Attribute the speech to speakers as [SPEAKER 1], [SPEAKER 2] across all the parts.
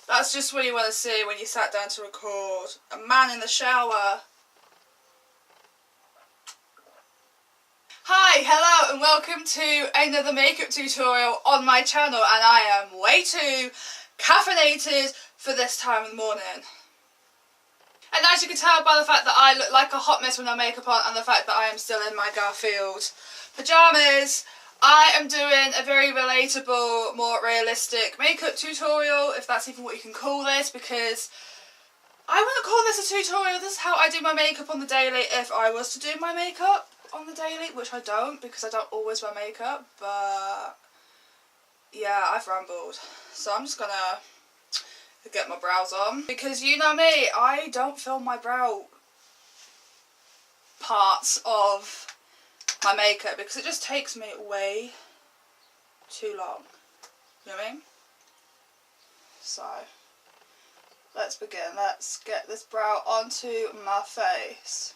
[SPEAKER 1] That's just what you want to see when you sat down to record. A man in the shower. Hi, hello and welcome to another makeup tutorial on my channel, and I am way too caffeinated for this time of the morning. And as you can tell by the fact that I look like a hot mess with no makeup on and the fact that I am still in my Garfield pyjamas, I am doing a very relatable, more realistic makeup tutorial, if that's even what you can call this, because I wouldn't call this a tutorial. This is how I do my makeup on the daily if I was to do my makeup on the daily, which I don't because I don't always wear makeup, but yeah, I've rambled. So I'm just gonna get my brows on, because you know me, I don't film my brow parts of my makeup because it just takes me way too long. You know what I mean? So let's begin. Let's get this brow onto my face.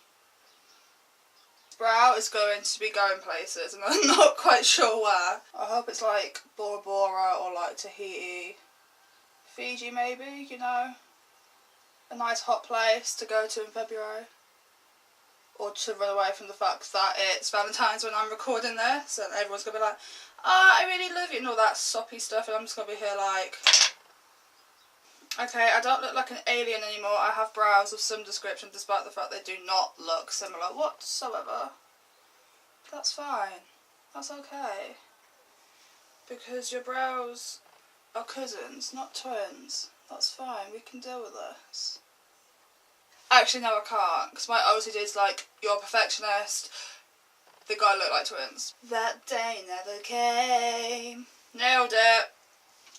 [SPEAKER 1] Brow is going to be going places and I'm not quite sure where. I hope it's like Bora Bora or like Tahiti, Fiji maybe, you know, a nice hot place to go to in February, or to run away from the fact that it's Valentine's when I'm recording this and everyone's going to be like, oh, I really love you and all that soppy stuff, and I'm just going to be here like, okay, I don't look like an alien anymore. I have brows of some description despite the fact they do not look similar whatsoever. That's fine. That's okay. Because your brows are cousins, not twins. That's fine. We can deal with this. Actually, no, I can't. Because my OCD is like, you're a perfectionist. They gotta look like twins. That day never came. Nailed it.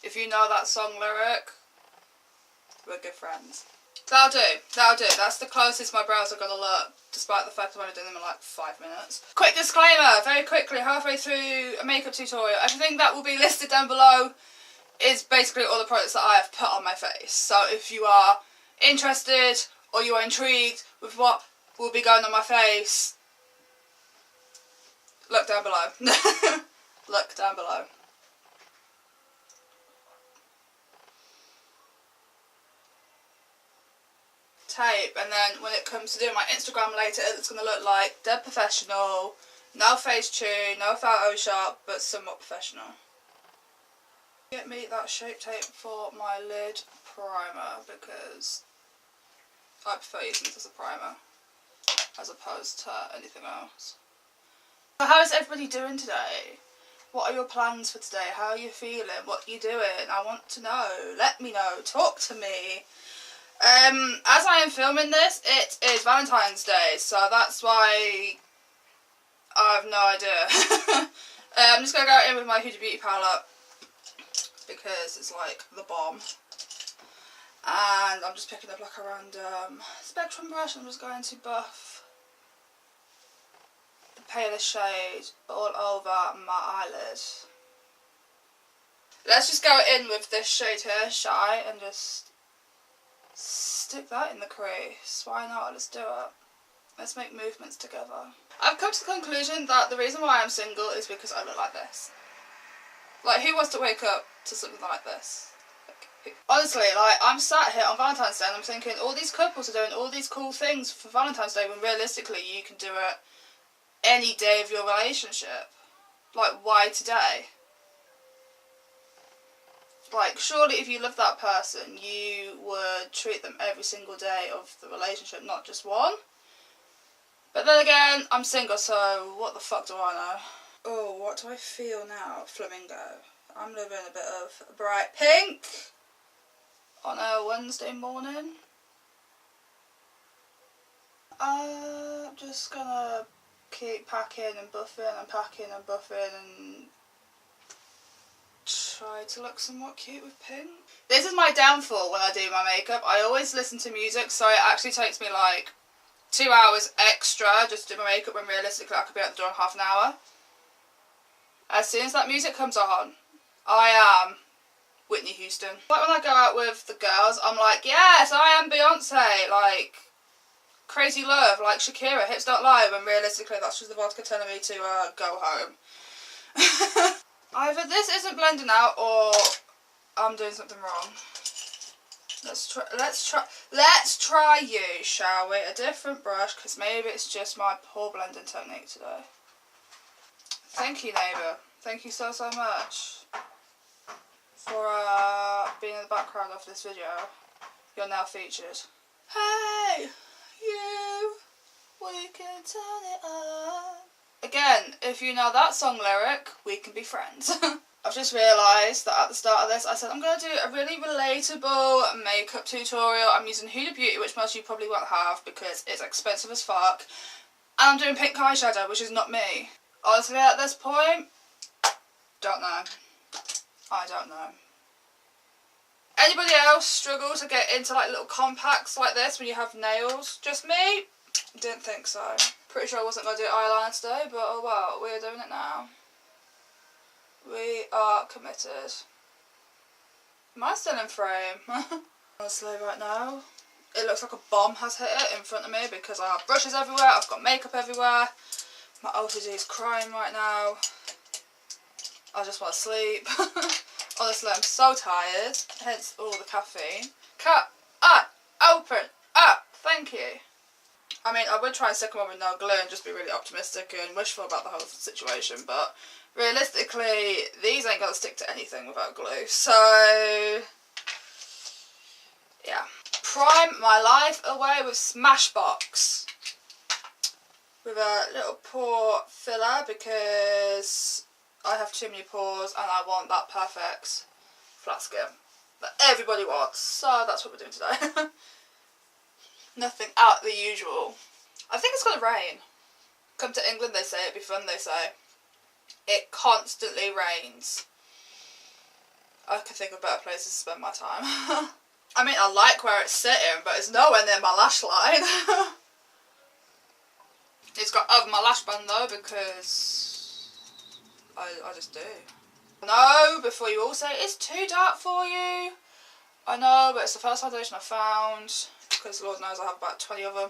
[SPEAKER 1] If you know that song lyric, we're good friends. That'll do, that'll do. That's the closest my brows are going to look, despite the fact I've only done them in like 5 minutes. Quick disclaimer, very quickly, halfway through a makeup tutorial, everything that will be listed down below is basically all the products that I have put on my face. So if you are interested or you are intrigued with what will be going on my face, look down below. Look down below. Tape, and then when it comes to doing my Instagram later, it's going to look like dead professional, no face tune, no Photoshop, but somewhat professional. Get me that shape tape for my lid primer because I prefer using this as a primer as opposed to anything else. So how is everybody doing today? What are your plans for today? How are you feeling? What are you doing? I want to know. Let me know. Talk to me. As I am filming this, it is Valentine's Day, so that's why I have no idea. I'm just going to go in with my Huda Beauty palette because it's like the bomb. And I'm just picking up like a random spectrum brush and I'm just going to buff the palest shade all over my eyelid. Let's just go in with this shade here, Shy, and just stick that in the crease. Why not? Let's do it. Let's make movements together. I've come to the conclusion that the reason why I'm single is because I look like this. Like, who wants to wake up to something like this? Like, honestly, like, I'm sat here on Valentine's Day and I'm thinking all these couples are doing all these cool things for Valentine's Day when realistically you can do it any day of your relationship. Like, why today? Like, surely if you love that person, you would treat them every single day of the relationship, not just one. But then again, I'm single, so what the fuck do I know? Oh, what do I feel now? Flamingo. I'm living a bit of bright pink on a Wednesday morning. I'm just gonna keep packing and buffing and packing and buffing and try to look somewhat cute with pink. This is my downfall when I do my makeup. I always listen to music, so it actually takes me like 2 hours extra just to do my makeup when realistically I could be out the door in half an hour. As soon as that music comes on, I am Whitney Houston. Like when I go out with the girls, I'm like, yes, I am Beyonce, like Crazy Love, like Shakira, hips don't lie, when realistically that's just the vodka telling me to go home. Either this isn't blending out or I'm doing something wrong. Let's try you, shall we? A different brush, because maybe it's just my poor blending technique today. Thank you, neighbour. Thank you so much for being in the background of this video. You're now featured. Hey, you, we can turn it on. Again, if you know that song lyric, we can be friends. I've just realised that at the start of this I said I'm going to do a really relatable makeup tutorial. I'm using Huda Beauty, which most of you probably won't have because it's expensive as fuck. And I'm doing pink eyeshadow, which is not me. Honestly, at this point, don't know. I don't know. Anybody else struggle to get into like little compacts like this when you have nails? Just me? Didn't think so. Pretty sure I wasn't going to do eyeliner today, but oh well, we're doing it now. We are committed. Am I still in frame? Honestly, right now, it looks like a bomb has hit it in front of me because I have brushes everywhere, I've got makeup everywhere. My OCD is crying right now. I just want to sleep. Honestly, I'm so tired, hence all the caffeine. Cut, open, up, thank you. I mean, I would try and stick them on with no glue and just be really optimistic and wishful about the whole situation, but realistically, these ain't going to stick to anything without glue, so yeah. Prime my life away with Smashbox. With a little pore filler because I have too many pores and I want that perfect flat skin that everybody wants, so that's what we're doing today. Nothing out the usual. I think it's gonna rain. Come to England, they say, it'd be fun, they say. It constantly rains. I could think of better places to spend my time. I mean, I like where it's sitting, but it's nowhere near my lash line. It's got over my lash band though, because I just do. No, before you all say it's too dark for you. I know, but it's the first foundation I found, because Lord knows I have about 20 of them.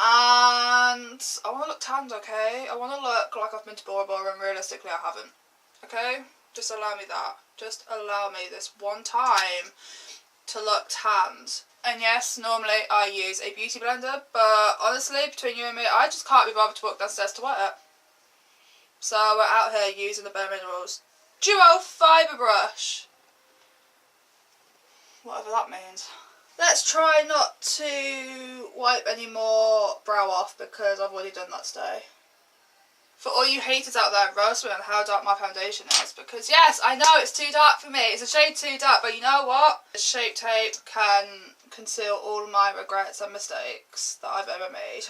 [SPEAKER 1] And I want to look tanned, okay? I want to look like I've been to Bora Bora, and realistically I haven't. Okay? Just allow me that. Just allow me this one time to look tanned. And yes, normally I use a beauty blender, but honestly, between you and me, I just can't be bothered to walk downstairs to wet it. So we're out here using the Bare Minerals Duo Fibre Brush. Whatever that means. Let's try not to wipe any more brow off because I've already done that today. For all you haters out there, roast me on how dark my foundation is, because yes, I know it's too dark for me. It's a shade too dark, but you know what? Shape tape can conceal all my regrets and mistakes that I've ever made.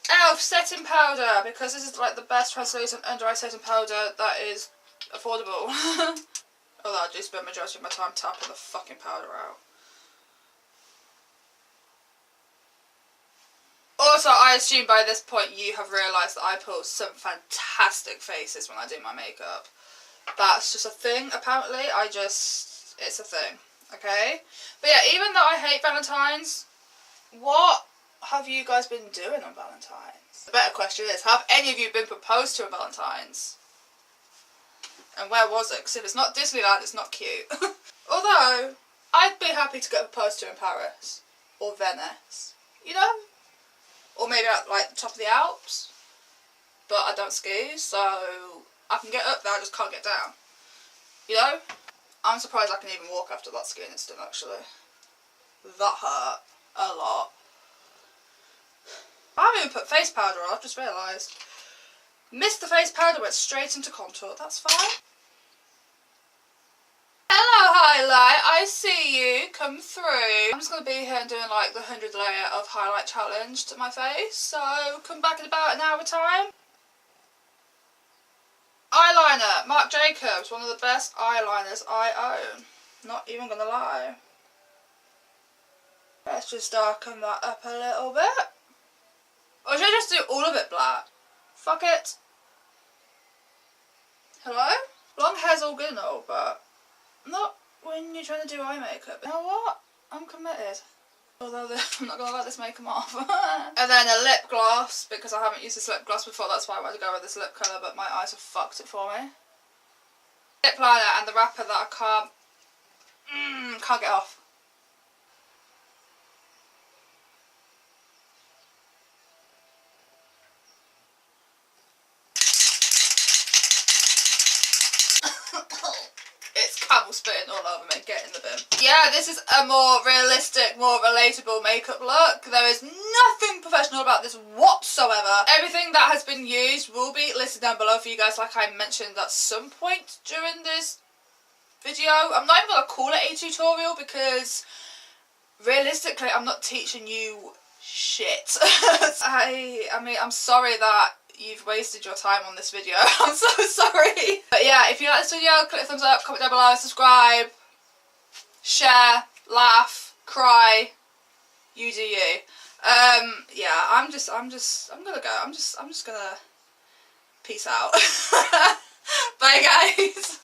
[SPEAKER 1] Elf setting powder, because this is like the best translucent under eye setting powder that is affordable. Although I do spend the majority of my time tapping the fucking powder out. Also, I assume by this point you have realised that I pull some fantastic faces when I do my makeup. That's just a thing, apparently. It's a thing, okay? But yeah, even though I hate Valentine's, what have you guys been doing on Valentine's? The better question is, have any of you been proposed to on Valentine's? And where was it? Because if it's not Disneyland, it's not cute. Although, I'd be happy to get proposed to in Paris. Or Venice. You know? Or maybe at like the top of the Alps. But I don't ski, so I can get up there, I just can't get down. You know? I'm surprised I can even walk after that skiing incident, actually. That hurt a lot. I haven't even put face powder on, I've just realised. Missed the face powder, went straight into contour, that's fine. Hello highlight, I see you, come through. I'm just going to be here and doing like the 100 layer of highlight challenge to my face, so come back in about an hour time. Eyeliner, Marc Jacobs, one of the best eyeliners I own. Not even going to lie. Let's just darken that up a little bit. Or should I just do all of it black? Fuck it. Hello? Long hair's all good and all, but not when you're trying to do eye makeup. You know what? I'm committed. Although I'm not going to let this make them off. And then a lip gloss, because I haven't used this lip gloss before, that's why I wanted to go with this lip colour, but my eyes have fucked it for me. lip liner and the wrapper that I can't get off. It's camel spitting all over me. Get in the bin. Yeah, this is a more realistic, more relatable makeup look. There is nothing professional about this whatsoever. Everything that has been used will be listed down below for you guys, like I mentioned at some point during this video. I'm not even going to call it a tutorial because realistically I'm not teaching you shit. I mean, I'm sorry that you've wasted your time on this video. I'm so sorry. But yeah, if you like this video, click the thumbs up, comment down below, subscribe, share, laugh, cry, you do you. Yeah, I'm gonna go. I'm just gonna peace out. Bye guys.